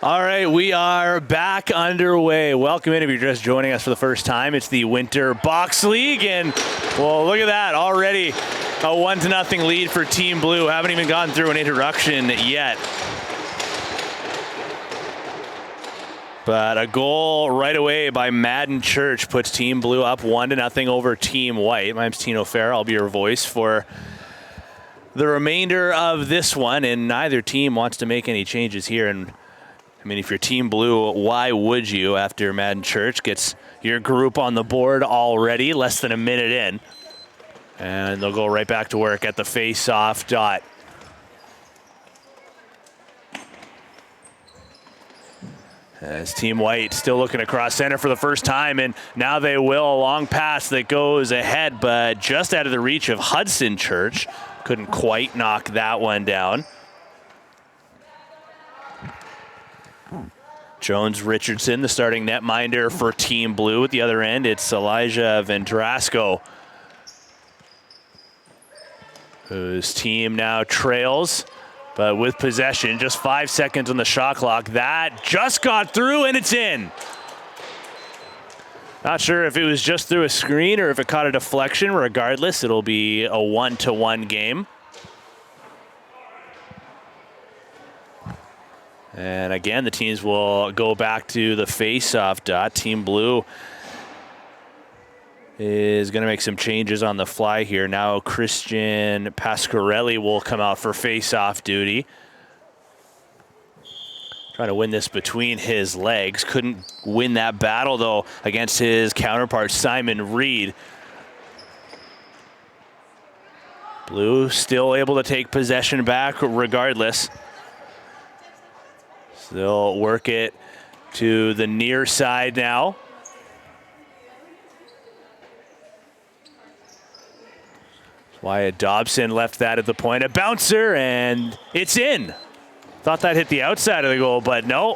All right, we are back underway. Welcome in if you're just joining us for the first time. It's the Winter Box League, and well, look at that, already a 1-0 lead for Team Blue. Haven't even gone through an introduction yet. But a goal right away by Madden Church puts Team Blue up 1-0 over Team White. My name's Tino Farah. I'll be your voice for the remainder of this one, and neither team wants to make any changes here. And I mean, if you're Team Blue, why would you after Madden Church gets your group on the board already, less than a minute in? And they'll go right back to work at the face-off dot. As Team White still looking across center for the first time, and now they will. A long pass that goes ahead, but just out of the reach of Hudson Church. Couldn't quite knock that one down. Jones Richardson, the starting netminder for Team Blue. At the other end, it's Elijah Vendrasco, whose team now trails, but with possession. Just 5 seconds on the shot clock. That just got through, and it's in. Not sure if it was just through a screen or if it caught a deflection. Regardless, it'll be a 1-1 game. And again, the teams will go back to the face-off dot. Team Blue is going to make some changes on the fly here. Now Christian Pasquarelli will come out for face-off duty. Trying to win this between his legs. Couldn't win that battle, though, against his counterpart, Simon Reed. Blue still able to take possession back regardless. They'll work it to the near side now. Wyatt Dobson left that at the point. A bouncer, and it's in. Thought that hit the outside of the goal, but no.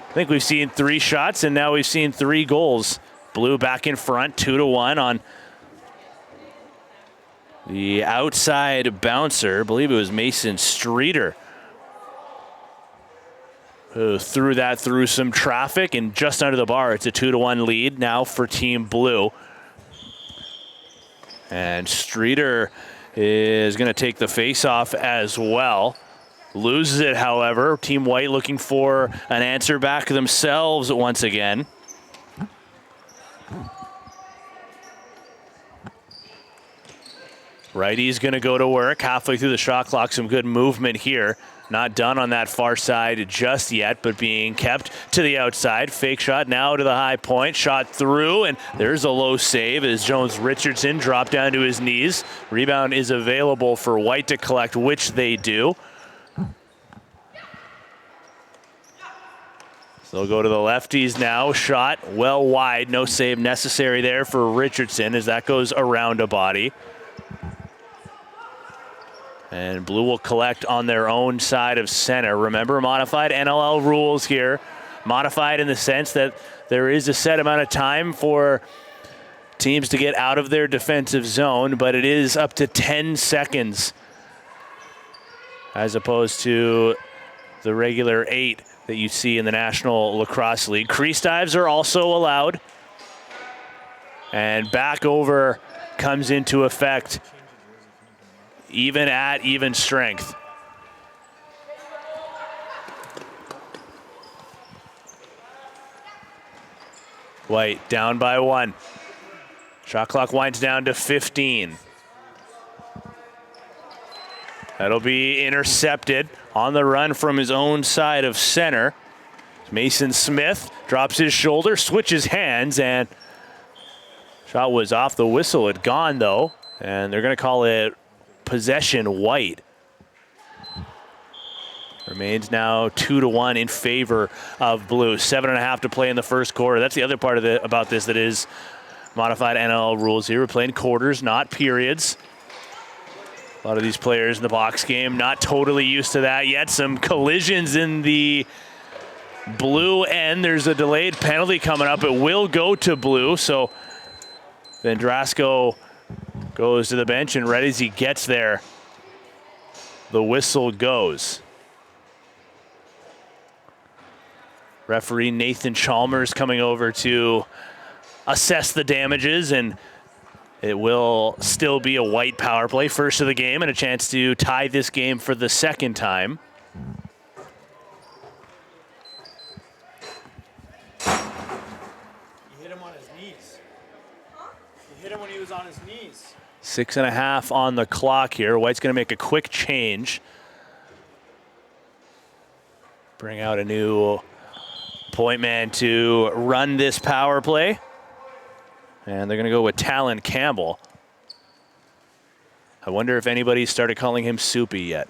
I think we've seen 3 shots, and now we've seen 3 goals. Blue back in front, 2-1 on the outside bouncer. I believe it was Mason Streeter who threw that through some traffic and just under the bar. It's a 2-1 lead now for Team Blue. And Streeter is going to take the face-off as well. Loses it, however. Team White looking for an answer back themselves once again. Righty's going to go to work halfway through the shot clock. Some good movement here. Not done on that far side just yet, but being kept to the outside. Fake shot now to the high point. Shot through, and there's a low save as Jones Richardson dropped down to his knees. Rebound is available for White to collect, which they do. So they'll go to the lefties now. Shot well wide. No save necessary there for Richardson as that goes around a body. And Blue will collect on their own side of center. Remember, modified NLL rules here. Modified in the sense that there is a set amount of time for teams to get out of their defensive zone, but it is up to 10 seconds as opposed to the regular 8 that you see in the National Lacrosse League. Crease dives are also allowed. And back over comes into effect even at even strength. White down by 1. Shot clock winds down to 15. That'll be intercepted on the run from his own side of center. Mason Smith drops his shoulder, switches hands, and shot was off the whistle. It gone, though, and they're going to call it possession White. Remains now 2-1 in favor of Blue. 7.5 to play in the first quarter. That's the other part of about this that is modified NLL rules here. We're playing quarters, not periods. A lot of these players in the box game not totally used to that yet. Some collisions in the Blue end. There's a delayed penalty coming up. It will go to Blue, so Vendrasco goes to the bench, and right as he gets there, the whistle goes. Referee Nathan Chalmers coming over to assess the damages, and it will still be a white power play, first of the game, and a chance to tie this game for the second time. You hit him on his knees. You hit him when he was on his knees. 6.5 on the clock here. White's going to make a quick change. Bring out a new point man to run this power play. And they're going to go with Talon Campbell. I wonder if anybody started calling him Soupy yet.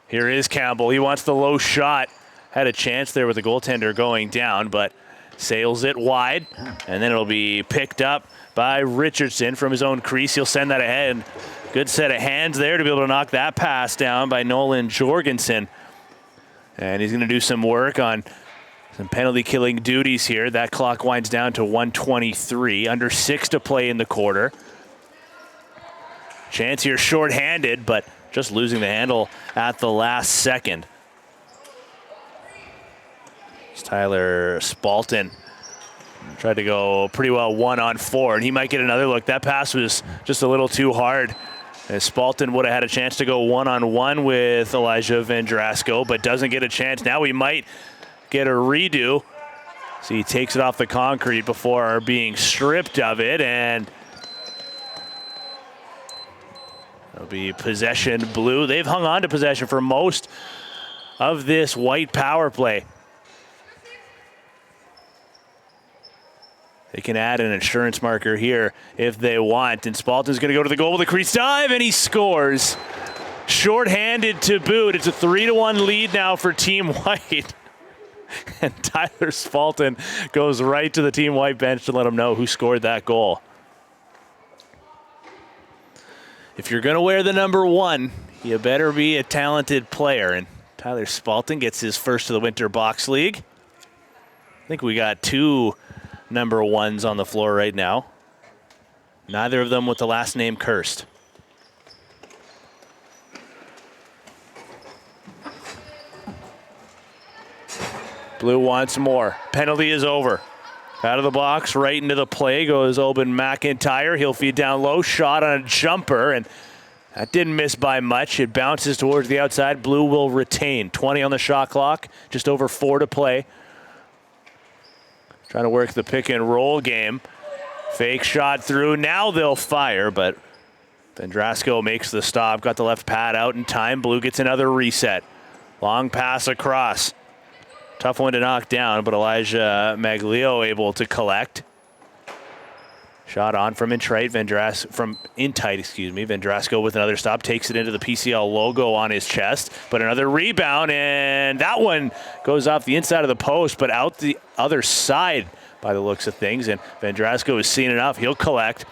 Here is Campbell. He wants the low shot. Had a chance there with the goaltender going down, but sails it wide. And then it'll be picked up by Richardson from his own crease. He'll send that ahead. Good set of hands there to be able to knock that pass down by Nolan Jorgensen. And he's going to do some work on some penalty killing duties here. That clock winds down to 1:23. Under 6 to play in the quarter. Chance here shorthanded, but just losing the handle at the last second. It's Tyler Spalton. Tried to go pretty well 1-on-4, and he might get another look. That pass was just a little too hard. As Spalton would have had a chance to go 1-on-1 with Elijah Vendrasco, but doesn't get a chance. Now we might get a redo. So he takes it off the concrete before being stripped of it, and it'll be possession Blue. They've hung on to possession for most of this white power play. They can add an insurance marker here if they want. And Spalton's going to go to the goal with a crease dive, and he scores. Short-handed to boot. It's a 3-1 lead now for Team White. And Tyler Spalton goes right to the Team White bench to let them know who scored that goal. If you're going to wear the number 1, you better be a talented player. And Tyler Spalton gets his first of the Winter Box League. I think we got 2 number 1s on the floor right now. Neither of them with the last name cursed. Blue wants more. Penalty is over. Out of the box, right into the play goes Oben McIntyre. He'll feed down low, shot on a jumper, and that didn't miss by much. It bounces towards the outside. Blue will retain. 20 on the shot clock, just over 4 to play. Trying to work the pick and roll game. Fake shot through. Now they'll fire, but Vendrasco makes the stop. Got the left pad out in time. Blue gets another reset. Long pass across. Tough one to knock down, but Elijah Maglio able to collect. Shot on from Intight. Vendrasco with another stop. Takes it into the PCL logo on his chest. But another rebound, and that one goes off the inside of the post, but out the other side by the looks of things. And Vendrasco has seen enough. He'll collect.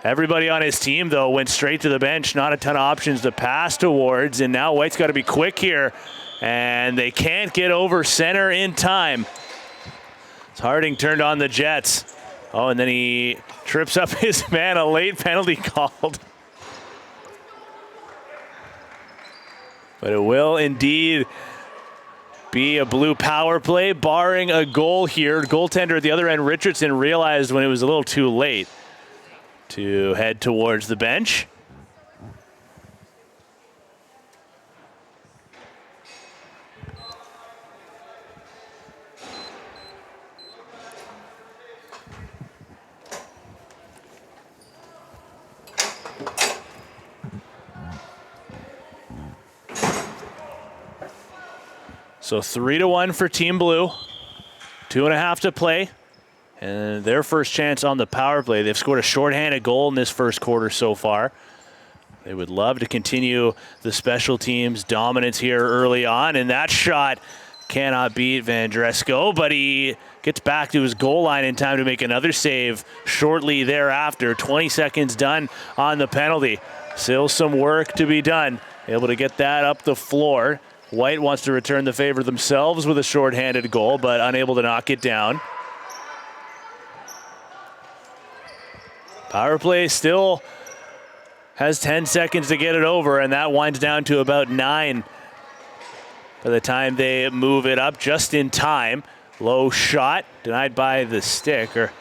Everybody on his team, though, went straight to the bench. Not a ton of options to pass towards. And now White's got to be quick here. And they can't get over center in time. As Harding turned on the Jets. Oh, and then he trips up his man. A late penalty called. But it will indeed be a Blue power play, barring a goal here. Goaltender at the other end, Richardson, realized when it was a little too late to head towards the bench. So 3-1 for Team Blue. 2.5 to play. And their first chance on the power play. They've scored a shorthanded goal in this first quarter so far. They would love to continue the special teams dominance here early on. And that shot cannot beat Vendrasco, but he gets back to his goal line in time to make another save shortly thereafter. 20 seconds done on the penalty. Still some work to be done. Able to get that up the floor. White wants to return the favor themselves with a shorthanded goal, but unable to knock it down. Power play still has 10 seconds to get it over, and that winds down to about 9 by the time they move it up, just in time. Low shot, denied by the stick, or at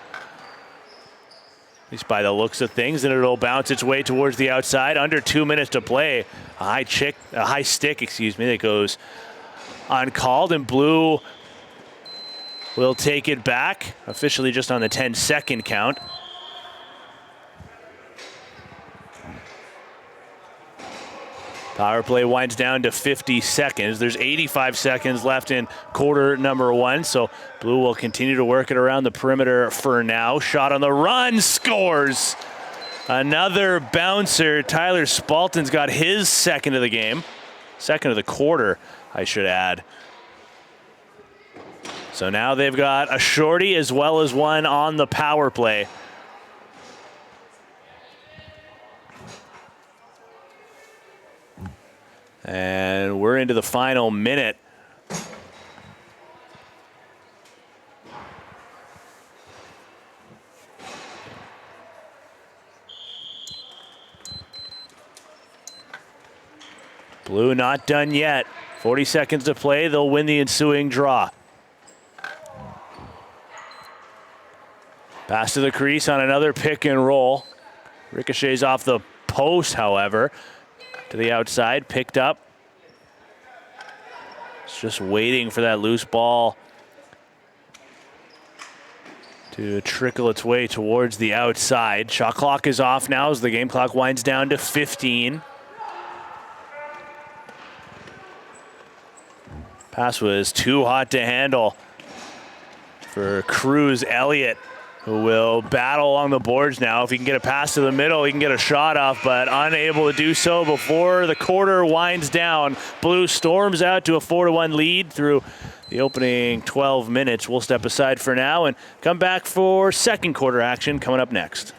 least by the looks of things, and it'll bounce its way towards the outside. Under 2 minutes to play. A high stick, that goes uncalled, and Blue will take it back, officially just on the 10-second count. Power play winds down to 50 seconds. There's 85 seconds left in quarter number 1, so Blue will continue to work it around the perimeter for now. Shot on the run, scores! Another bouncer. Tyler Spalton's got his second of the game. Second of the quarter, I should add. So now they've got a shorty as well as one on the power play. And we're into the final minute. Blue not done yet. 40 seconds to play. They'll win the ensuing draw. Pass to the crease on another pick and roll. Ricochets off the post, however. To the outside, picked up. It's just waiting for that loose ball to trickle its way towards the outside. Shot clock is off now as the game clock winds down to 15. Pass was too hot to handle for Cruz Elliott, who will battle along the boards now. If he can get a pass to the middle, he can get a shot off, but unable to do so before the quarter winds down. Blue storms out to a 4-1 lead through the opening 12 minutes. We'll step aside for now and come back for second quarter action coming up next.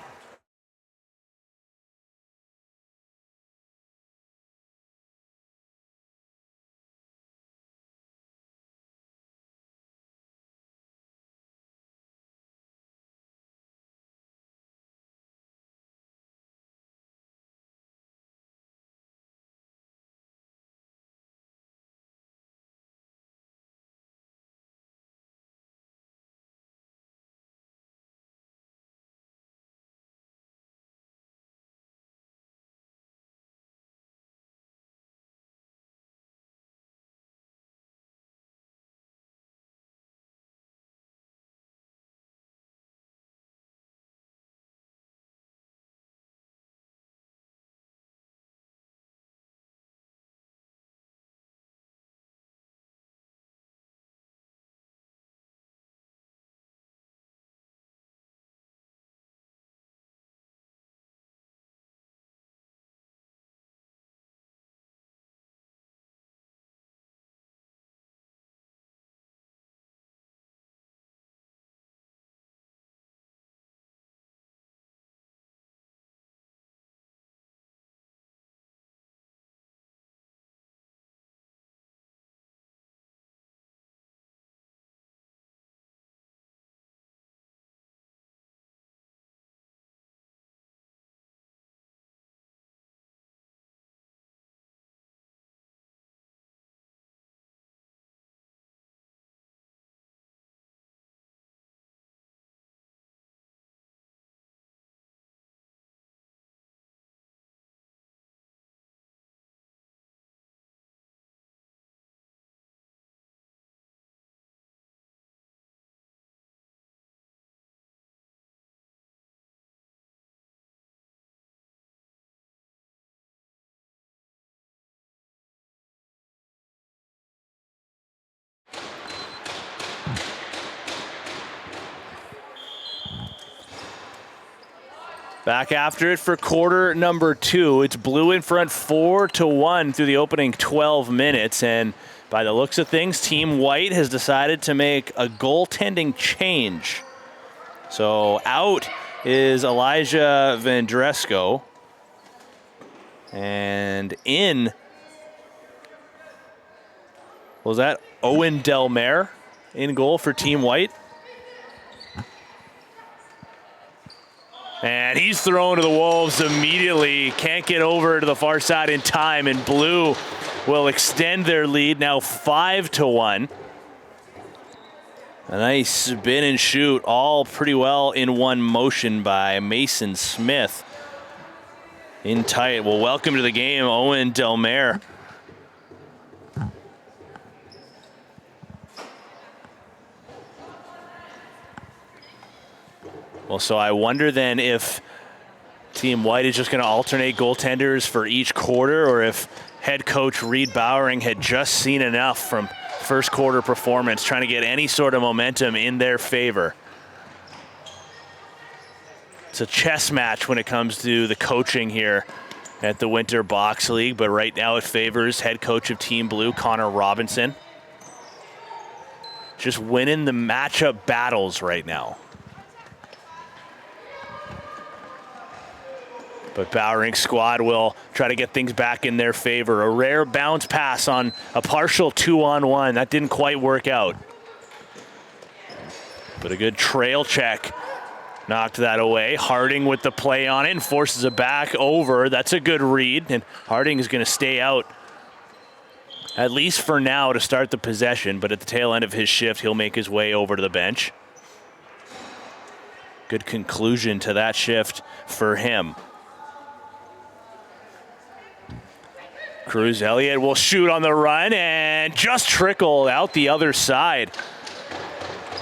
Back after it for quarter number 2. It's Blue in front 4-1 through the opening 12 minutes. And by the looks of things, Team White has decided to make a goaltending change. So out is Elijah Vendresco. And in, was that Owen Delmare in goal for Team White? And he's thrown to the Wolves immediately. Can't get over to the far side in time, and Blue will extend their lead now 5-1. A nice spin and shoot, all pretty well in one motion by Mason Smith. In tight. Well, welcome to the game, Owen Delmare. Well, so I wonder then if Team White is just going to alternate goaltenders for each quarter, or if head coach Reed Bowering had just seen enough from first quarter performance, trying to get any sort of momentum in their favor. It's a chess match when it comes to the coaching here at the Winter Box League, but right now it favors head coach of Team Blue, Connor Robinson. Just winning the matchup battles right now. But Bowering's squad will try to get things back in their favor. A rare bounce pass on a partial 2-on-1. That didn't quite work out. But a good trail check knocked that away. Harding with the play on it and forces it back over. That's a good read, and Harding is going to stay out at least for now to start the possession, but at the tail end of his shift, he'll make his way over to the bench. Good conclusion to that shift for him. Cruz Elliott will shoot on the run and just trickle out the other side.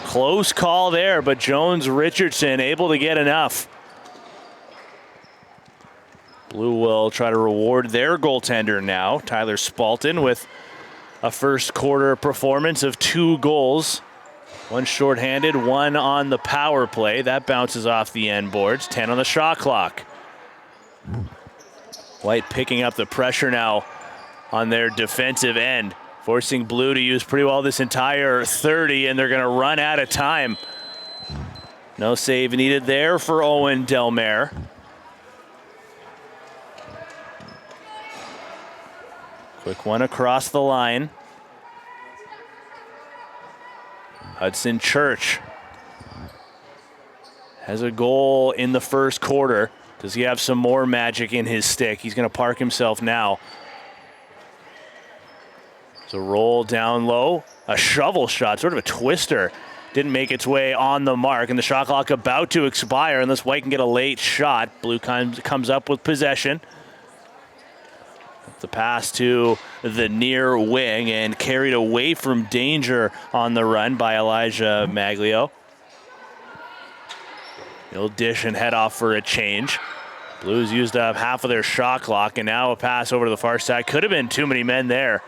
Close call there, but Jones Richardson able to get enough. Blue will try to reward their goaltender now, Tyler Spalton, with a first quarter performance of 2 goals. One shorthanded, one on the power play. That bounces off the end boards. 10 on the shot clock. White picking up the pressure now on their defensive end, forcing Blue to use pretty well this entire 30, and they're going to run out of time. No save needed there for Owen Delmare. Quick one across the line. Hudson Church has a goal in the first quarter. Does he have some more magic in his stick? He's going to park himself now. So roll down low, a shovel shot, sort of a twister. Didn't make its way on the mark, and the shot clock about to expire unless White can get a late shot. Blue comes up with possession. The pass to the near wing and carried away from danger on the run by Elijah Maglio. He'll dish and head off for a change. Blues used up half of their shot clock, and now a pass over to the far side. Could have been too many men there.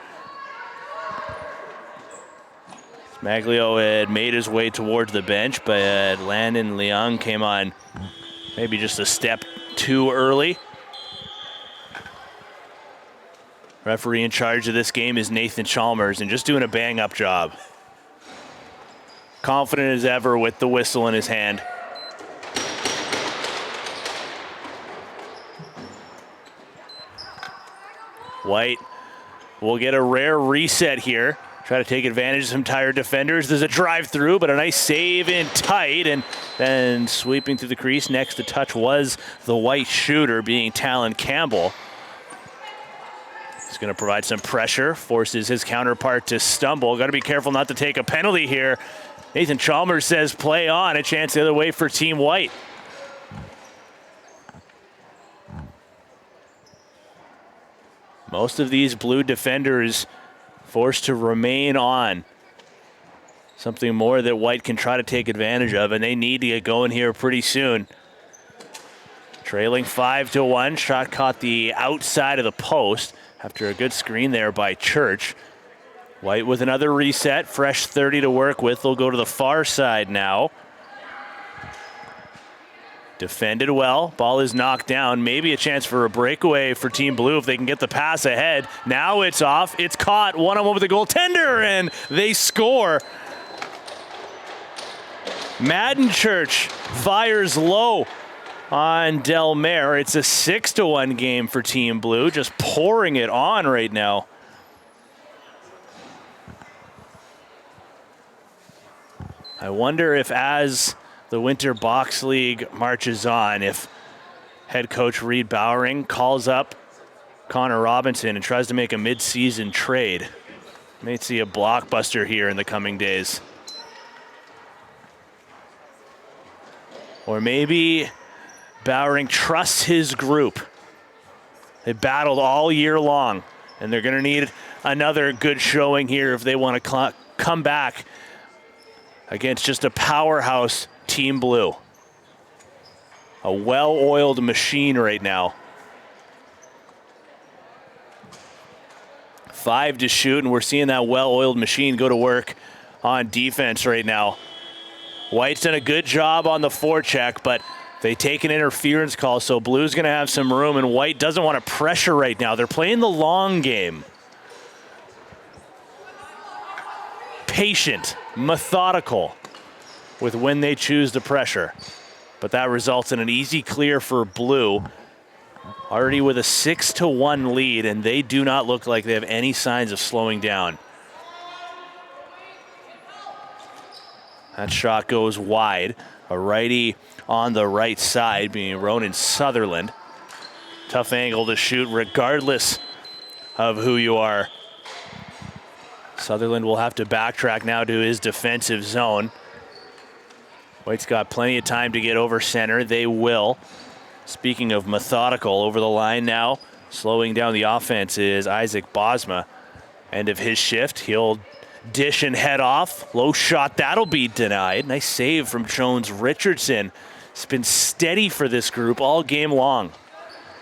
Maglio had made his way towards the bench, but Landon Leung came on maybe just a step too early. Referee in charge of this game is Nathan Chalmers, and just doing a bang-up job. Confident as ever with the whistle in his hand. White will get a rare reset here. Try to take advantage of some tired defenders. There's a drive through, but a nice save in tight, and then sweeping through the crease. Next to touch was the White shooter, being Talon Campbell. He's going to provide some pressure, forces his counterpart to stumble. Got to be careful not to take a penalty here. Nathan Chalmers says play on. A chance the other way for Team White. Most of these Blue defenders forced to remain on. Something more that White can try to take advantage of, and they need to get going here pretty soon. Trailing 5-1, shot caught the outside of the post after a good screen there by Church. White with another reset, fresh 30 to work with. They'll go to the far side now. Defended well, ball is knocked down. Maybe a chance for a breakaway for Team Blue if they can get the pass ahead. Now it's off, it's caught, one-on-one with the goaltender, and they score. Madden Church fires low on Delmare. It's a 6-1 game for Team Blue, just pouring it on right now. I wonder if as the Winter Box League marches on, if head coach Reed Bowering calls up Connor Robinson and tries to make a mid-season trade, may see a blockbuster here in the coming days. Or maybe Bowering trusts his group. They battled all year long, and they're going to need another good showing here if they want to come back against just a powerhouse Team Blue. A well-oiled machine right now. 5 to shoot, and we're seeing that well-oiled machine go to work on defense right now. White's done a good job on the forecheck, but they take an interference call, so Blue's going to have some room, and White doesn't want to pressure right now. They're playing the long game. Patient, methodical with when they choose to pressure. But that results in an easy clear for Blue. Already with a 6-1 lead, and they do not look like they have any signs of slowing down. That shot goes wide. A righty on the right side, being Ronan Sutherland. Tough angle to shoot regardless of who you are. Sutherland will have to backtrack now to his defensive zone. White's got plenty of time to get over center. They will. Speaking of methodical, over the line now, slowing down the offense is Isaac Bosma. End of his shift. He'll dish and head off. Low shot, that'll be denied. Nice save from Jones Richardson. It's been steady for this group all game long.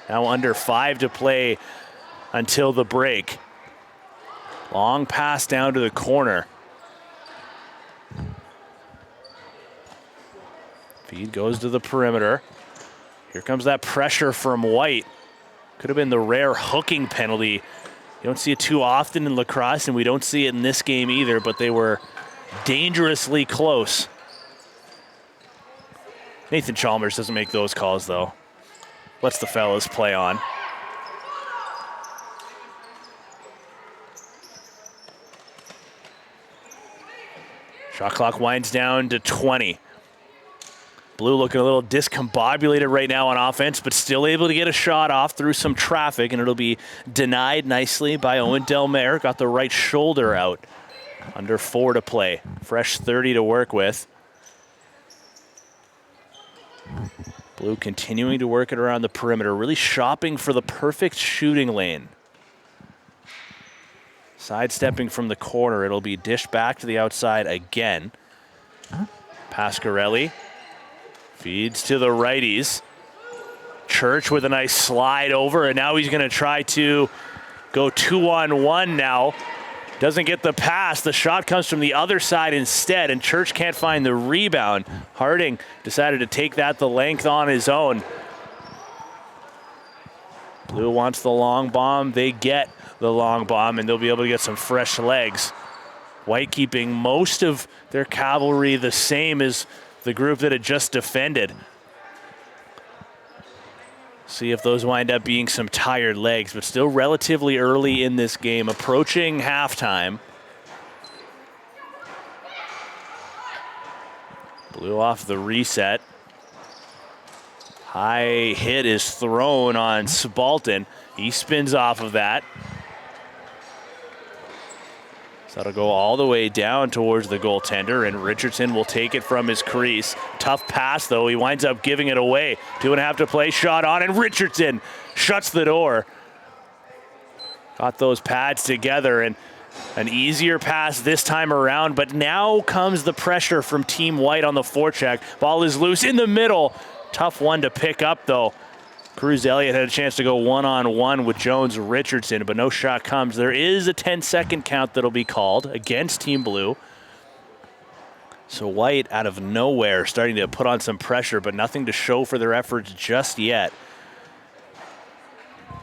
Now under 5 to play until the break. Long pass down to the corner. Feed goes to the perimeter. Here comes that pressure from White. Could have been the rare hooking penalty. You don't see it too often in lacrosse, and we don't see it in this game either, but they were dangerously close. Nathan Chalmers doesn't make those calls, though. Lets the fellas play on. Shot clock winds down to 20. Blue looking a little discombobulated right now on offense, but still able to get a shot off through some traffic, and it'll be denied nicely by Owen Delmare. Got the right shoulder out. Under 4 to play. Fresh 30 to work with. Blue continuing to work it around the perimeter, really shopping for the perfect shooting lane. Sidestepping from the corner, it'll be dished back to the outside again. Pasquarelli feeds to the righties. Church with a nice slide over, and now he's going to try to go 2-on-1 now. Doesn't get the pass. The shot comes from the other side instead, and Church can't find the rebound. Harding decided to take that the length on his own. Blue wants the long bomb. They get the long bomb, and they'll be able to get some fresh legs. White keeping most of their cavalry the same as the group that had just defended. See if those wind up being some tired legs, but still relatively early in this game, approaching halftime. Blue off the reset. High hit is thrown on Spalton. He spins off of that. So that'll go all the way down towards the goaltender, and Richardson will take it from his crease. Tough pass, though. He winds up giving it away. 2.5 to play, shot on, and Richardson shuts the door. Got those pads together, and an easier pass this time around, but now comes the pressure from Team White on the forecheck. Ball is loose in the middle. Tough one to pick up, though. Cruz Elliott had a chance to go one-on-one with Jones Richardson, but no shot comes. There is a 10-second count that'll be called against Team Blue. So White, out of nowhere, starting to put on some pressure, but nothing to show for their efforts just yet.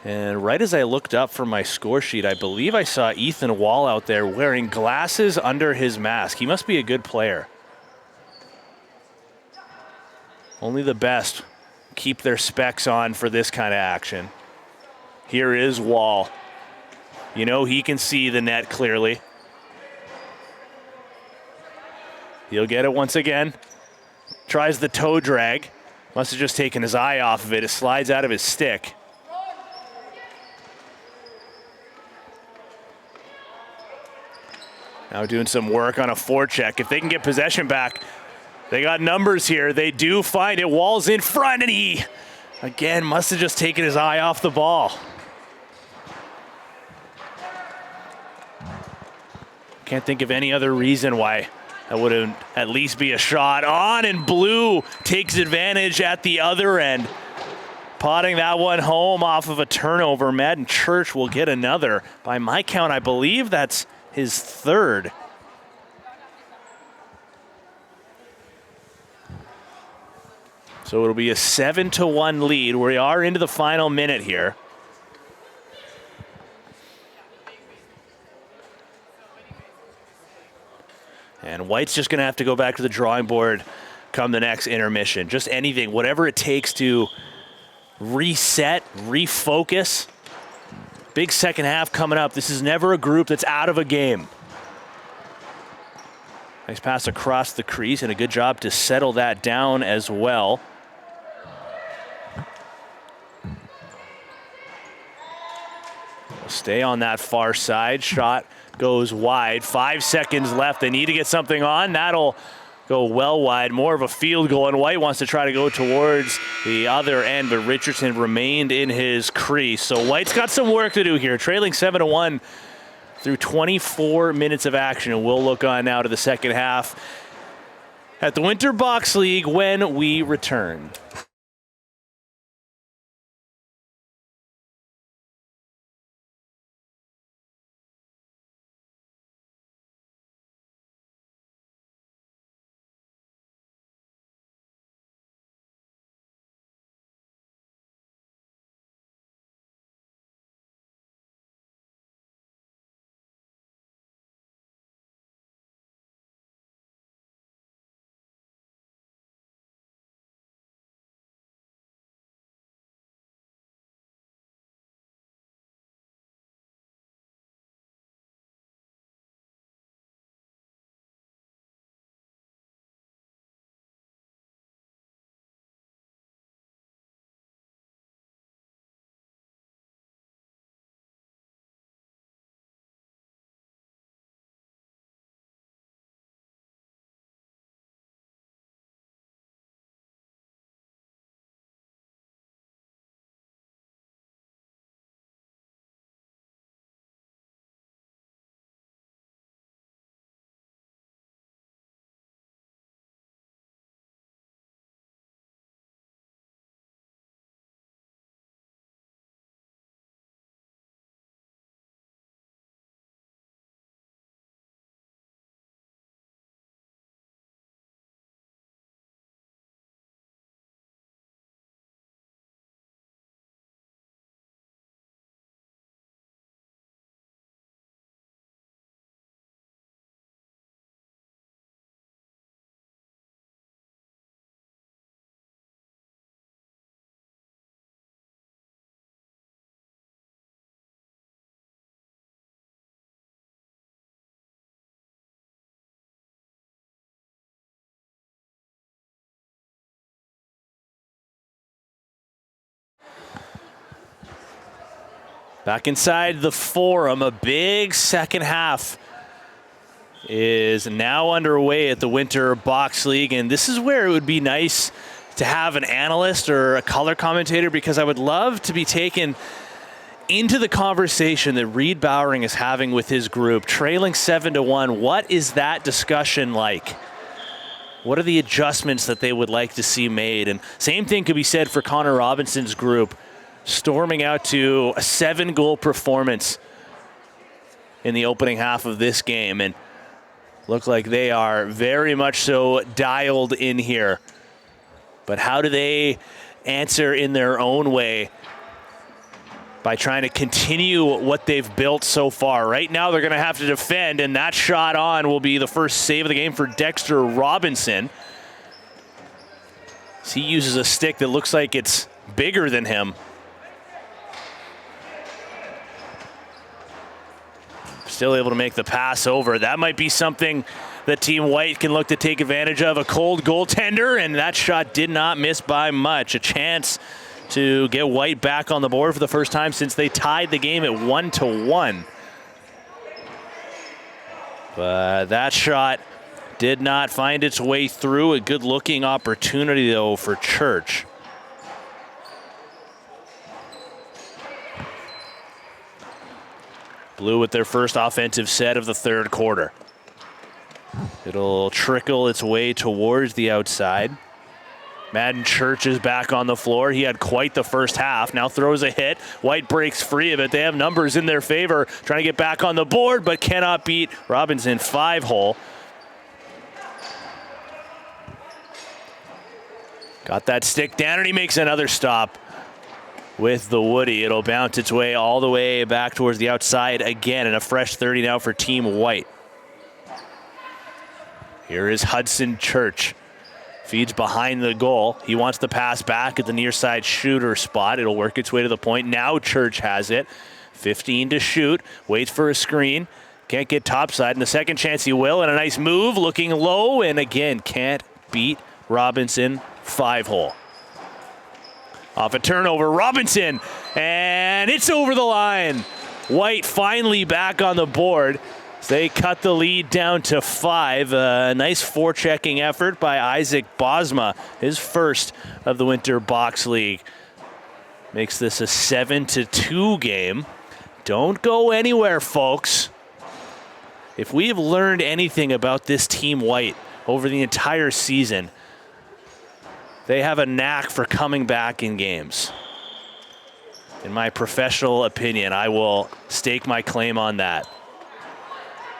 And right as I looked up from my score sheet, I believe I saw Ethan Wall out there wearing glasses under his mask. He must be a good player. Only the best keep their specs on for this kind of action. Here is Wall. You know he can see the net clearly. He'll get it once again. tries the toe drag. Must have just taken his eye off of it. It slides out of his stick. Now doing some work on a forecheck. If they can get possession back, they got numbers here. They do find it. Wall's in front, and he, again, must have just taken his eye off the ball. Can't think of any other reason why that would at least be a shot on, and Blue takes advantage at the other end. Potting that one home off of a turnover. Madden Church will get another. By my count, I believe that's his third. So it'll be a 7-1 lead. We are into the final minute here. And White's just going to have to go back to the drawing board come the next intermission. Just anything, whatever it takes to reset, refocus. Big second half coming up. This is never a group that's out of a game. Nice pass across the crease and a good job to settle that down as well. Stay on that far side. Shot goes wide. 5 seconds left. They need to get something on. That'll go well wide. More of a field goal, and White wants to try to go towards the other end, but Richardson remained in his crease. So White's got some work to do here. Trailing 7-1 through 24 minutes of action, and we'll look on now to the second half at the Winter Box League when we return. Back inside the Forum, a big second half is now underway at the Winter Box League, and this is where it would be nice to have an analyst or a color commentator, because I would love to be taken into the conversation that Reed Bowering is having with his group. Trailing 7-1, what is that discussion like? What are the adjustments that they would like to see made? And same thing could be said for Connor Robinson's group, storming out to a 7-goal performance in the opening half of this game, and look like they are very much so dialed in here. But how do they answer in their own way by trying to continue what they've built so far? Right now they're going to have to defend, and that shot on will be the first save of the game for Dexter Robinson. He uses a stick that looks like it's bigger than him. Still able to make the pass over. That might be something that Team White can look to take advantage of. A cold goaltender, and that shot did not miss by much. A chance to get White back on the board for the first time since they tied the game at 1-1. But that shot did not find its way through. A good-looking opportunity, though, for Church. Blue with their first offensive set of the third quarter. It'll trickle its way towards the outside. Madden Church is back on the floor. He had quite the first half. Now throws a hit. White breaks free of it. They have numbers in their favor. Trying to get back on the board, but cannot beat Robinson 5-hole. Got that stick down, and he makes another stop with the Woody. It'll bounce its way all the way back towards the outside again, and a fresh 30 now for Team White. Here is Hudson Church. Feeds behind the goal. He wants to pass back at the near side shooter spot. It'll work its way to the point. Now Church has it. 15 to shoot. Waits for a screen. Can't get topside. And the second chance he will. And a nice move. Looking low. And again, can't beat Robinson 5-hole. Off a turnover. Robinson. And it's over the line. White finally back on the board. They cut the lead down to 5. A nice forechecking effort by Isaac Bosma, his first of the Winter Box League. Makes this a 7-2 game. Don't go anywhere, folks. If we have learned anything about this Team White over the entire season, they have a knack for coming back in games. In my professional opinion, I will stake my claim on that.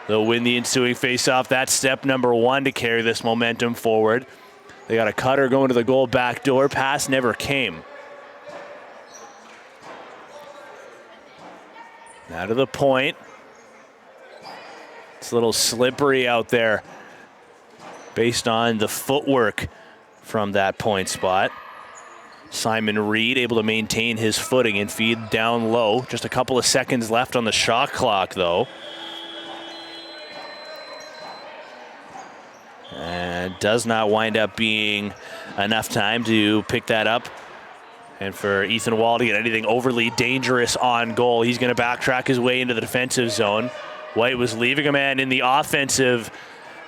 They'll win the ensuing faceoff. That's step number 1 to carry this momentum forward. They got a cutter going to the goal back door. Pass never came. Now to the point. It's a little slippery out there based on the footwork from that point spot. Simon Reed able to maintain his footing and feed down low. Just a couple of seconds left on the shot clock, though. And does not wind up being enough time to pick that up. And for Ethan Wall to get anything overly dangerous on goal, he's going to backtrack his way into the defensive zone. White was leaving a man in the offensive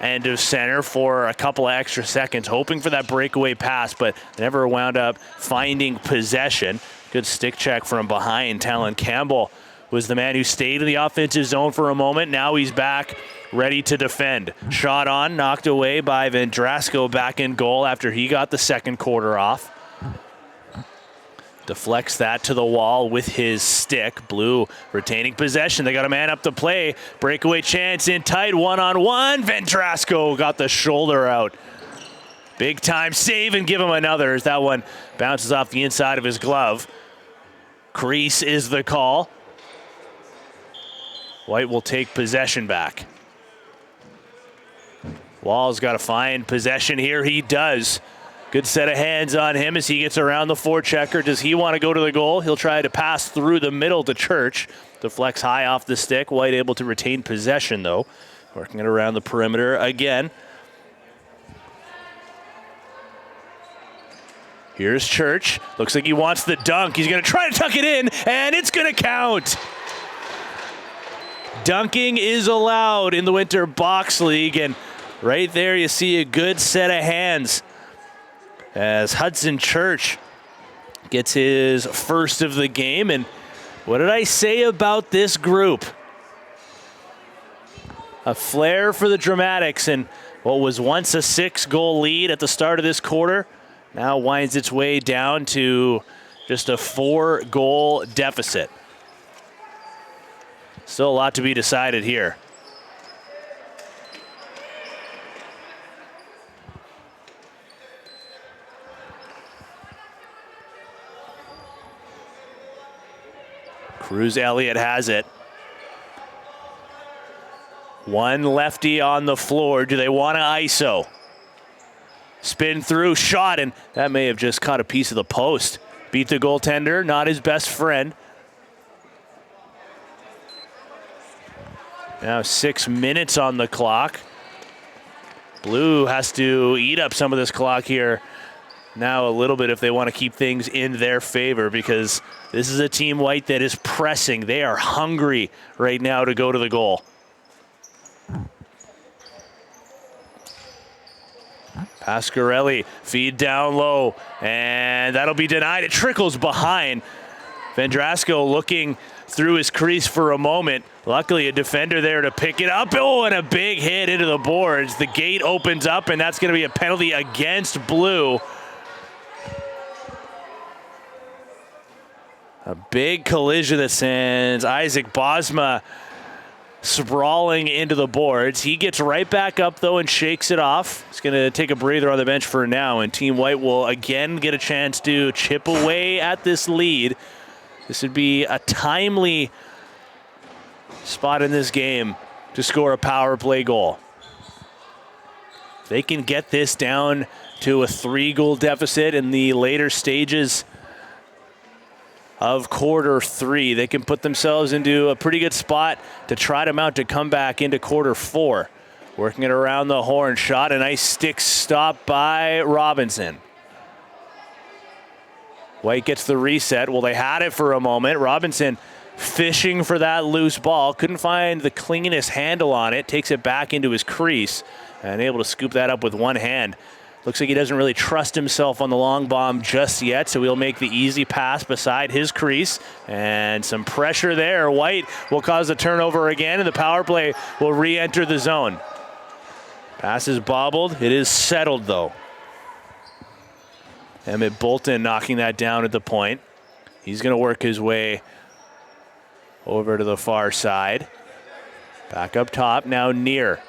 end of center for a couple of extra seconds, hoping for that breakaway pass, but never wound up finding possession. Good stick check from behind. Talon Campbell was the man who stayed in the offensive zone for a moment. Now he's back, ready to defend. Shot on, knocked away by Vendrasco back in goal after he got the second quarter off. Deflects that to the wall with his stick. Blue retaining possession. They got a man up to play. Breakaway chance in tight, one-on-one. Vendrasco got the shoulder out. Big time save and give him another as that one bounces off the inside of his glove. Crease is the call. White will take possession back. Wall's got to find possession here. He does. Good set of hands on him as he gets around the forechecker. Does he want to go to the goal? He'll try to pass through the middle to Church. Deflects high off the stick. White able to retain possession, though. Working it around the perimeter again. Here's Church. Looks like he wants the dunk. He's going to try to tuck it in, and it's going to count. Dunking is allowed in the Winter Box League, and right there you see a good set of hands as Hudson Church gets his first of the game. And what did I say about this group? A flair for the dramatics, and what was once a 6-goal lead at the start of this quarter now winds its way down to just a 4-goal deficit. Still a lot to be decided here. Cruz Elliott has it. One lefty on the floor. Do they want to ISO? Spin through, shot, and that may have just caught a piece of the post. Beat the goaltender, not his best friend. Now 6 minutes on the clock. Blue has to eat up some of this clock here now a little bit if they want to keep things in their favor, because this is a team white that is pressing. They are hungry right now to go to the goal. Pasquarelli, feed down low, and that'll be denied. It trickles behind. Vendrasco looking through his crease for a moment. Luckily, a defender there to pick it up. Oh, and a big hit into the boards. The gate opens up, and that's going to be a penalty against Blue. A big collision that sends Isaac Bosma sprawling into the boards. He gets right back up, though, and shakes it off. He's going to take a breather on the bench for now, and Team White will again get a chance to chip away at this lead. This would be a timely spot in this game to score a power play goal. If they can get this down to a 3-goal deficit in the later stages of quarter 3, they can put themselves into a pretty good spot to try to mount a comeback into quarter 4. Working it around the horn, shot, a nice stick stop by Robinson. White gets the reset. Well, they had it for a moment. Robinson fishing for that loose ball. Couldn't find the cleanest handle on it. Takes it back into his crease and able to scoop that up with one hand. Looks like he doesn't really trust himself on the long bomb just yet, so he'll make the easy pass beside his crease. And some pressure there. White will cause a turnover again, and the power play will re-enter the zone. Pass is bobbled. It is settled, though. Emmett Bolton knocking that down at the point. He's going to work his way over to the far side. Back up top, now near.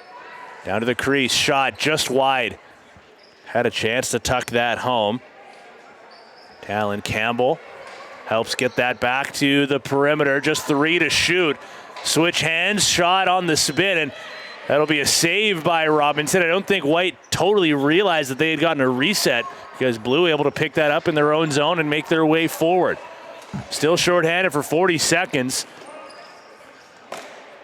Down to the crease, shot just wide. Had a chance to tuck that home. Talon Campbell helps get that back to the perimeter. Just 3 to shoot. Switch hands, shot on the spin, and that'll be a save by Robinson. I don't think White totally realized that they had gotten a reset, because Blue able to pick that up in their own zone and make their way forward. Still shorthanded for 40 seconds.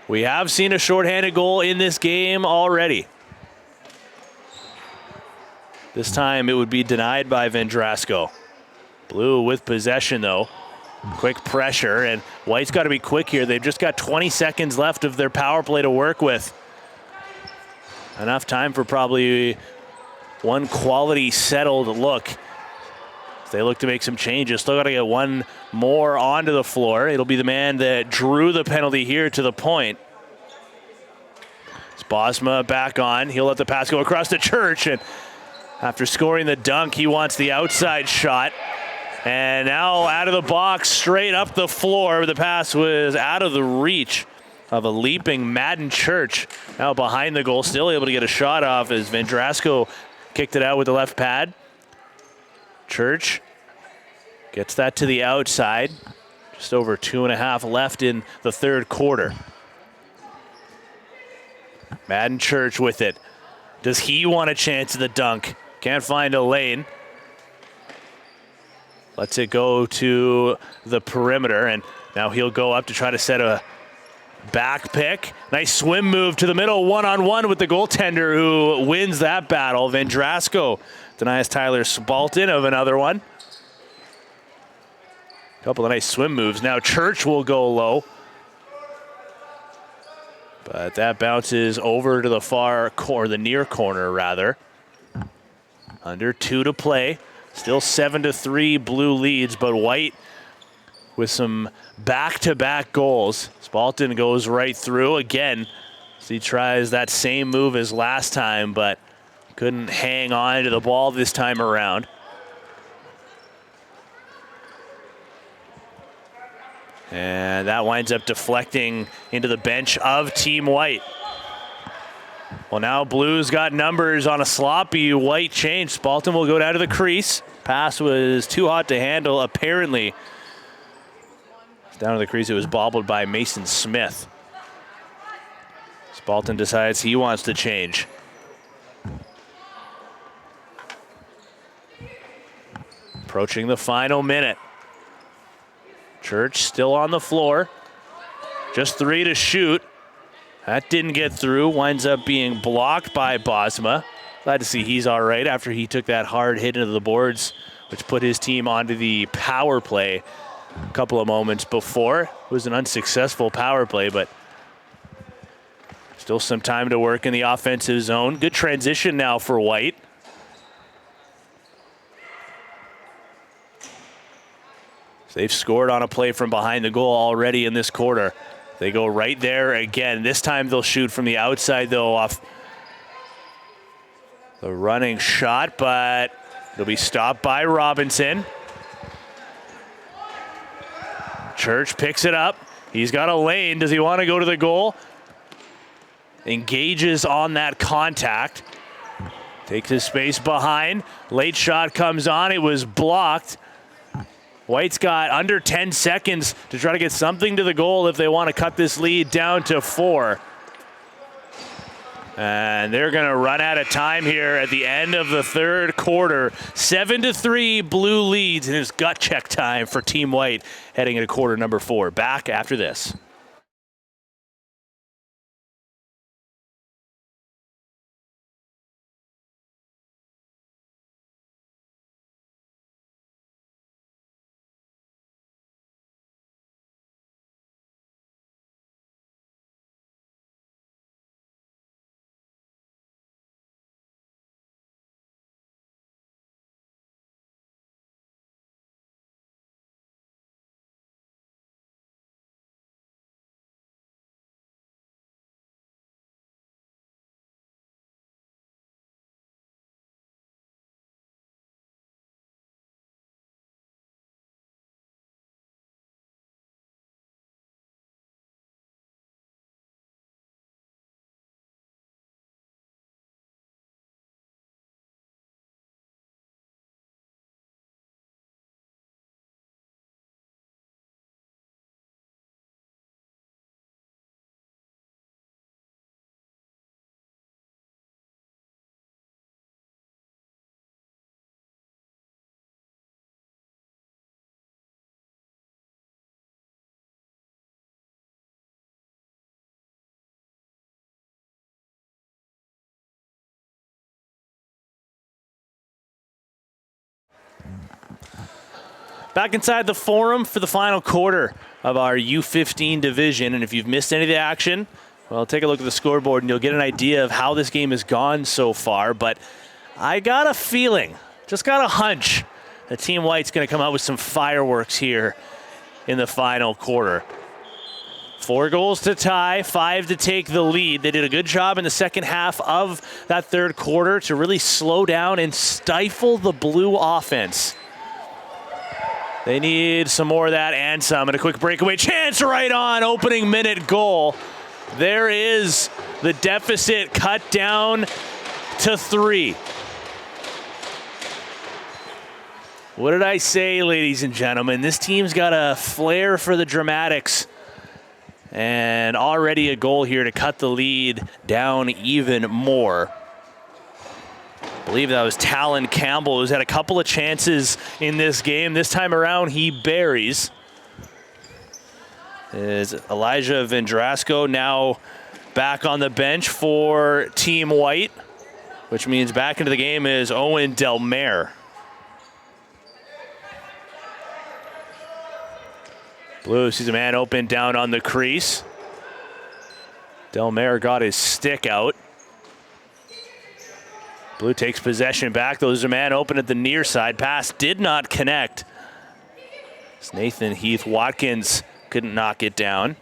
We have seen a shorthanded goal in this game already. This time it would be denied by Vendrasco. Blue with possession, though. Quick pressure, and White's got to be quick here. They've just got 20 seconds left of their power play to work with. Enough time for probably one quality settled look. They look to make some changes. Still got to get one more onto the floor. It'll be the man that drew the penalty here to the point. It's Bosma back on. He'll let the pass go across the church, and after scoring the dunk, he wants the outside shot. And now out of the box, straight up the floor. The pass was out of the reach of a leaping Madden Church. Now behind the goal, still able to get a shot off as Vendrasco kicked it out with the left pad. Church gets that to the outside. Just over 2.5 left in the third quarter. Madden Church with it. Does he want a chance at the dunk? Can't find a lane. Lets it go to the perimeter, and now he'll go up to try to set a back pick. Nice swim move to the middle, one-on-one with the goaltender who wins that battle. Vendrasco denies Tyler Spalton of another one. Couple of nice swim moves. Now Church will go low. But that bounces over to the far corner, the near corner rather. Under 2 to play. Still 7-3 Blue leads, but White with some back-to-back goals. Spalton goes right through again. So he tries that same move as last time, but couldn't hang on to the ball this time around. And that winds up deflecting into the bench of Team White. Well, now Blues got numbers on a sloppy White change. Spalton will go down to the crease. Pass was too hot to handle, apparently. Down to the crease, it was bobbled by Mason Smith. Spalton decides he wants to change. Approaching the final minute. Church still on the floor. Just 3 to shoot. That didn't get through. Winds up being blocked by Bosma. Glad to see he's all right after he took that hard hit into the boards, which put his team onto the power play a couple of moments before. It was an unsuccessful power play, but still some time to work in the offensive zone. Good transition now for White. So they've scored on a play from behind the goal already in this quarter. They go right there again. This time they'll shoot from the outside, though, off the running shot, but it'll be stopped by Robinson. Church picks it up. He's got a lane. Does he want to go to the goal? Engages on that contact. Takes his space behind. Late shot comes on. It was blocked. White's got under 10 seconds to try to get something to the goal if they want to cut this lead down to 4. And they're going to run out of time here at the end of the third quarter. 7-3 Blue leads, and it's gut check time for Team White heading into quarter number 4. Back after this. Back inside the Forum for the final quarter of our U15 division. And if you've missed any of the action, well, take a look at the scoreboard and you'll get an idea of how this game has gone so far. But I got a feeling, just got a hunch, that Team White's going to come out with some fireworks here in the final quarter. 4 goals to tie, 5 to take the lead. They did a good job in the second half of that third quarter to really slow down and stifle the Blue offense. They need some more of that and some. And a quick breakaway chance right on opening minute goal. There is the deficit cut down to 3. What did I say, ladies and gentlemen? This team's got a flair for the dramatics. And already a goal here to cut the lead down even more. I believe that was Talon Campbell, who's had a couple of chances in this game. This time around, he buries. Is Elijah Vendrasco now back on the bench for Team White, which means back into the game is Owen Delmare. Blue sees a man open down on the crease. Delmare got his stick out. Blue takes possession back. There's a man open at the near side. Pass did not connect. It's Nathan Heath Watkins couldn't knock it down.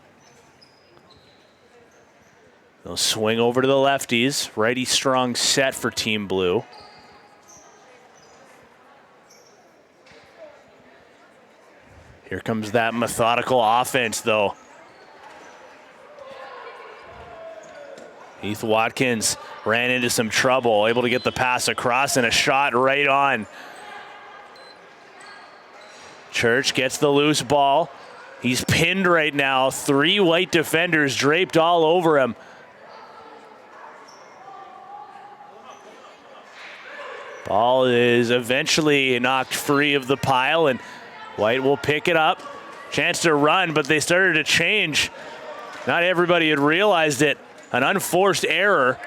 They'll swing over to the lefties. Righty strong set for Team Blue. Here comes that methodical offense, though. Heath Watkins ran into some trouble, able to get the pass across and a shot right on. Church gets the loose ball. He's pinned right now. 3 White defenders draped all over him. Ball is eventually knocked free of the pile, and White will pick it up. Chance to run, but they started to change. Not everybody had realized it. An unforced error.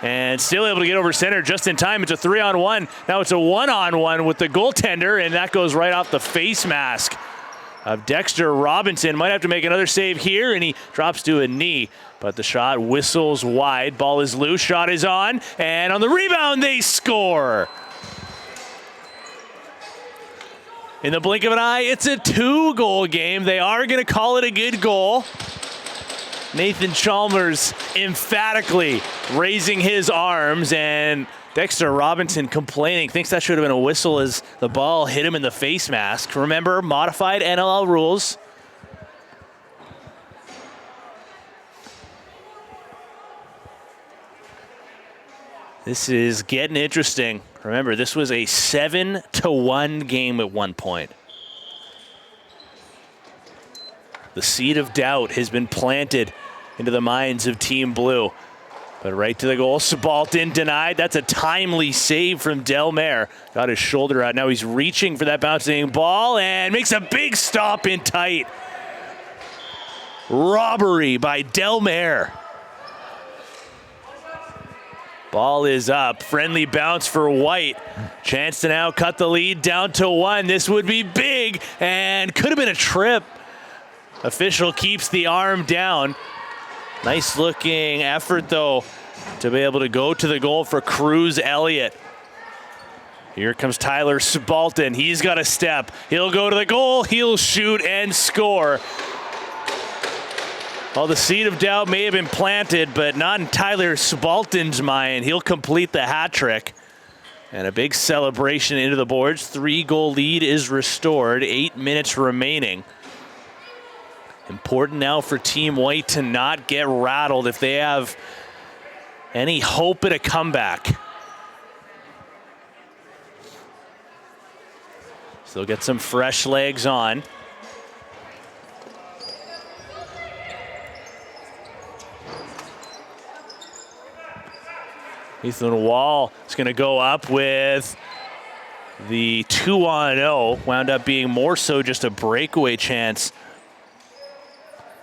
And still able to get over center just in time. It's a 3-on-1. Now it's a 1-on-1 with the goaltender, and that goes right off the face mask of Dexter Robinson. Might have to make another save here, and he drops to a knee. But the shot whistles wide. Ball is loose. Shot is on. And on the rebound, they score. In the blink of an eye, it's a 2-goal game. They are going to call it a good goal. Nathan Chalmers emphatically raising his arms, and Dexter Robinson complaining, thinks that should have been a whistle as the ball hit him in the face mask. Remember, modified NLL rules. This is getting interesting. Remember, this was a 7-1 game at one point. The seed of doubt has been planted into the minds of Team Blue. But right to the goal, Subalton denied. That's a timely save from Delmare. Got his shoulder out. Now he's reaching for that bouncing ball and makes a big stop in tight. Robbery by Delmare. Ball is up. Friendly bounce for White. Chance to now cut the lead down to 1. This would be big and could have been a trip. Official keeps the arm down. Nice looking effort though to be able to go to the goal for Cruz Elliott. Here comes Tyler Subalton. He's got a step. He'll go to the goal. He'll shoot and score. Well, the seed of doubt may have been planted, but not in Tyler Subalton's mind. He'll complete the hat trick. And a big celebration into the boards. 3-goal lead is restored. 8 minutes remaining. Important now for Team White to not get rattled if they have any hope at a comeback. So they'll get some fresh legs on. Ethan Wall is going to go up with the 2-on-0. Wound up being more so just a breakaway chance.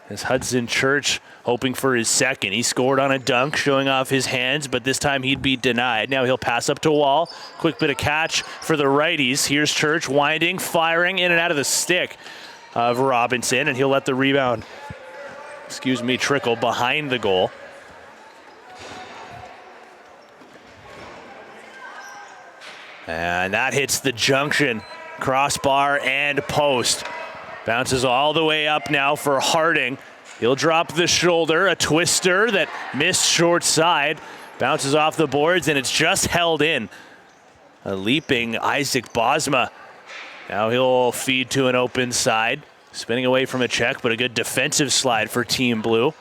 As Hudson Church hoping for his second. He scored on a dunk, showing off his hands, but this time he'd be denied. Now he'll pass up to Wall. Quick bit of catch for the righties. Here's Church winding, firing in and out of the stick of Robinson, and he'll let the rebound, trickle behind the goal. And that hits the junction, crossbar and post. Bounces all the way up now for Harding. He'll drop the shoulder, a twister that missed short side. Bounces off the boards, and it's just held in. A leaping Isaac Bosma. Now he'll feed to an open side. Spinning away from a check, but a good defensive slide for Team Blue.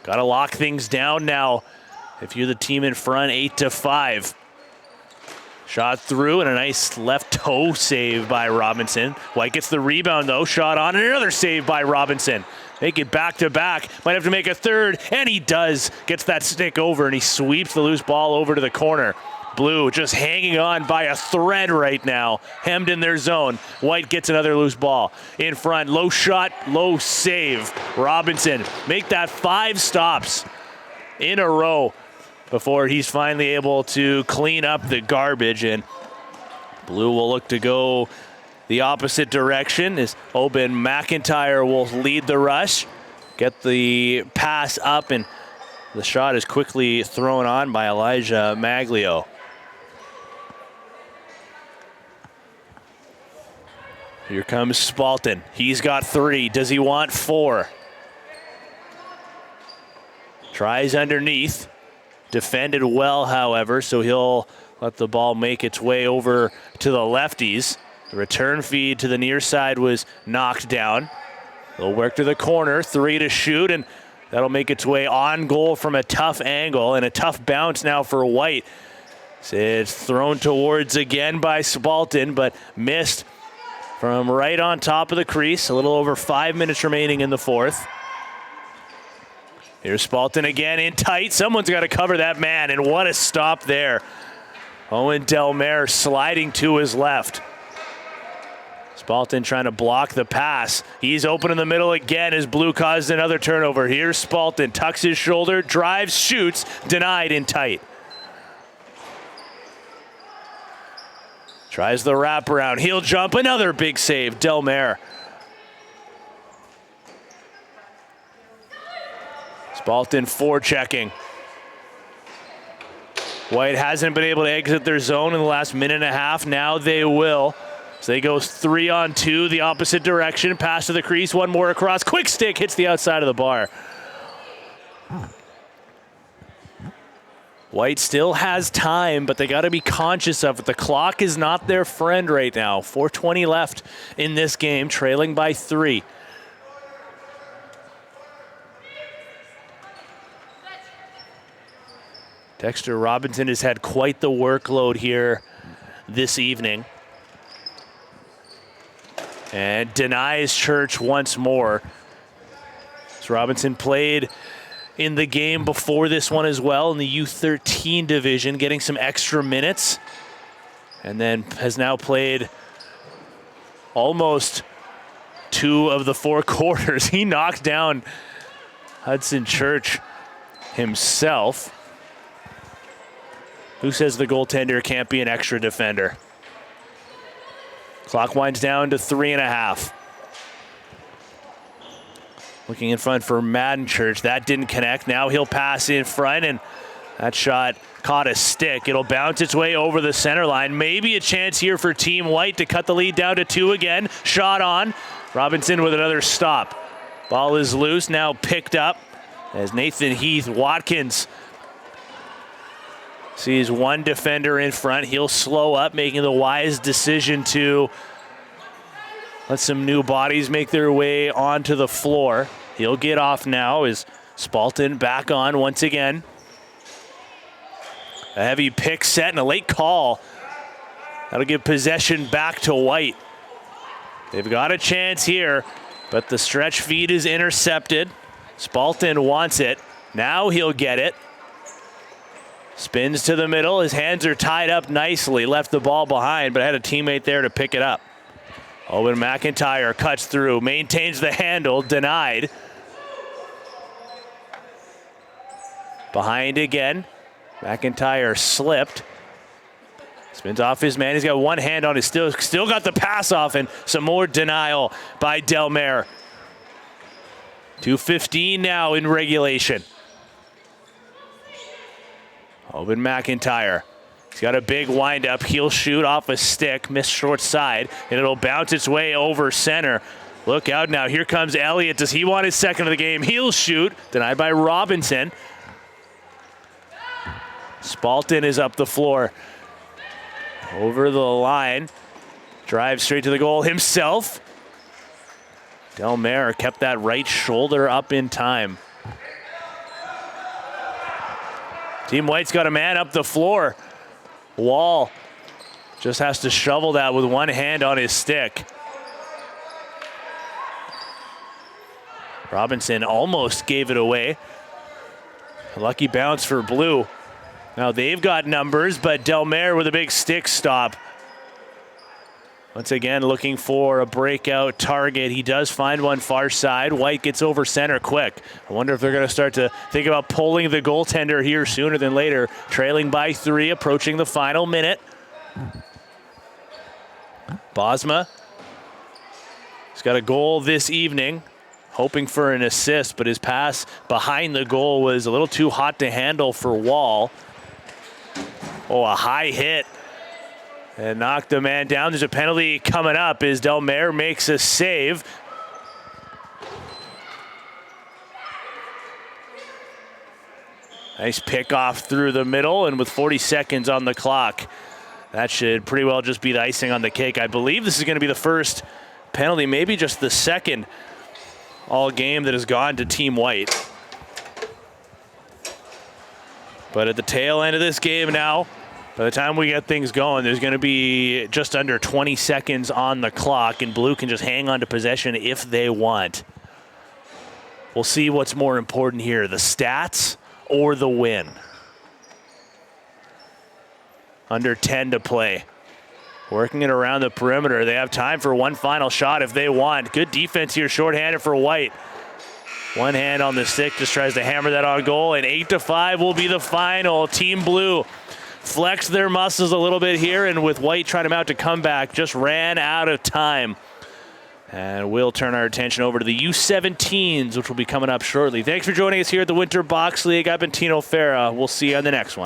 Got to lock things down now. If you're the team in front, 8-5. Shot through and a nice left toe save by Robinson. White gets the rebound though, shot on and another save by Robinson. Make it back to back, might have to make a third, and he does. Gets that stick over and he sweeps the loose ball over to the corner. Blue just hanging on by a thread right now, hemmed in their zone. White gets another loose ball. In front, low shot, low save. Robinson, make that 5 stops in a row before he's finally able to clean up the garbage, and Blue will look to go the opposite direction as Oben McIntyre will lead the rush, get the pass up, and the shot is quickly thrown on by Elijah Maglio. Here comes Spalton. He's got 3. Does he want 4? Tries underneath. Defended well, however, so he'll let the ball make its way over to the lefties. The return feed to the near side was knocked down. They'll work to the corner, 3 to shoot, and that'll make its way on goal from a tough angle, and a tough bounce now for White. It's thrown towards again by Spalton, but missed from right on top of the crease. A little over 5 minutes remaining in the fourth. Here's Spalton again in tight. Someone's got to cover that man, and what a stop there. Owen Delmare sliding to his left. Spalton trying to block the pass. He's open in the middle again as Blue caused another turnover. Here's Spalton, tucks his shoulder, drives, shoots, denied in tight. Tries the wraparound, heel jump, another big save, Delmare. Spalton forechecking. White hasn't been able to exit their zone in the last minute and a half. Now they will. So they go 3-on-2, the opposite direction. Pass to the crease, one more across. Quick stick hits the outside of the bar. White still has time, but they got to be conscious of it. The clock is not their friend right now. 4:20 left in this game, trailing by 3. Dexter Robinson has had quite the workload here this evening. And denies Church once more. So Robinson played in the game before this one as well in the U13 division, getting some extra minutes. And then has now played almost 2 of the 4 quarters. He knocked down Hudson Church himself. Who says the goaltender can't be an extra defender? Clock winds down to 3.5. Looking in front for Madden Church. That didn't connect. Now he'll pass in front, and that shot caught a stick. It'll bounce its way over the center line. Maybe a chance here for Team White to cut the lead down to 2 again. Shot on. Robinson with another stop. Ball is loose, now picked up as Nathan Heath Watkins sees one defender in front. He'll slow up, making the wise decision to let some new bodies make their way onto the floor. He'll get off now as Spalton back on once again. A heavy pick set and a late call. That'll give possession back to White. They've got a chance here, but the stretch feed is intercepted. Spalton wants it. Now he'll get it. Spins to the middle. His hands are tied up nicely. Left the ball behind, but had a teammate there to pick it up. Owen McIntyre cuts through, maintains the handle, denied. Behind again. McIntyre slipped. Spins off his man. He's got one hand on his still got the pass off, and some more denial by Delmare. 2:15 now in regulation. Owen McIntyre. He's got a big windup. He'll shoot off a stick, miss short side, and it'll bounce its way over center. Look out now. Here comes Elliott. Does he want his second of the game? He'll shoot. Denied by Robinson. Spalton is up the floor. Over the line. Drives straight to the goal himself. Delmare kept that right shoulder up in time. Team White's got a man up the floor. Wall just has to shovel that with one hand on his stick. Robinson almost gave it away. A lucky bounce for Blue. Now they've got numbers, but Delmare with a big stick stop. Once again, looking for a breakout target. He does find one far side. White gets over center quick. I wonder if they're going to start to think about pulling the goaltender here sooner than later. Trailing by 3, approaching the final minute. Bosma. He's got a goal this evening, hoping for an assist, but his pass behind the goal was a little too hot to handle for Wall. Oh, a high hit. And knocked the man down. There's a penalty coming up as Delmare makes a save. Nice pick off through the middle, and with 40 seconds on the clock, that should pretty well just be the icing on the cake. I believe this is going to be the first penalty, maybe just the second all game that has gone to Team White. But at the tail end of this game now, by the time we get things going, there's going to be just under 20 seconds on the clock, and Blue can just hang on to possession if they want. We'll see what's more important here, the stats or the win. Under 10 to play. Working it around the perimeter. They have time for one final shot if they want. Good defense here, shorthanded for White. One hand on the stick, just tries to hammer that on goal, and 8-5 will be the final. Team Blue flex their muscles a little bit here, and with White trying to mount a comeback, just ran out of time. And we'll turn our attention over to the U17s, which will be coming up shortly. Thanks for joining us here at the Winter Box League. I've been Tino Farah. We'll see you on the next one.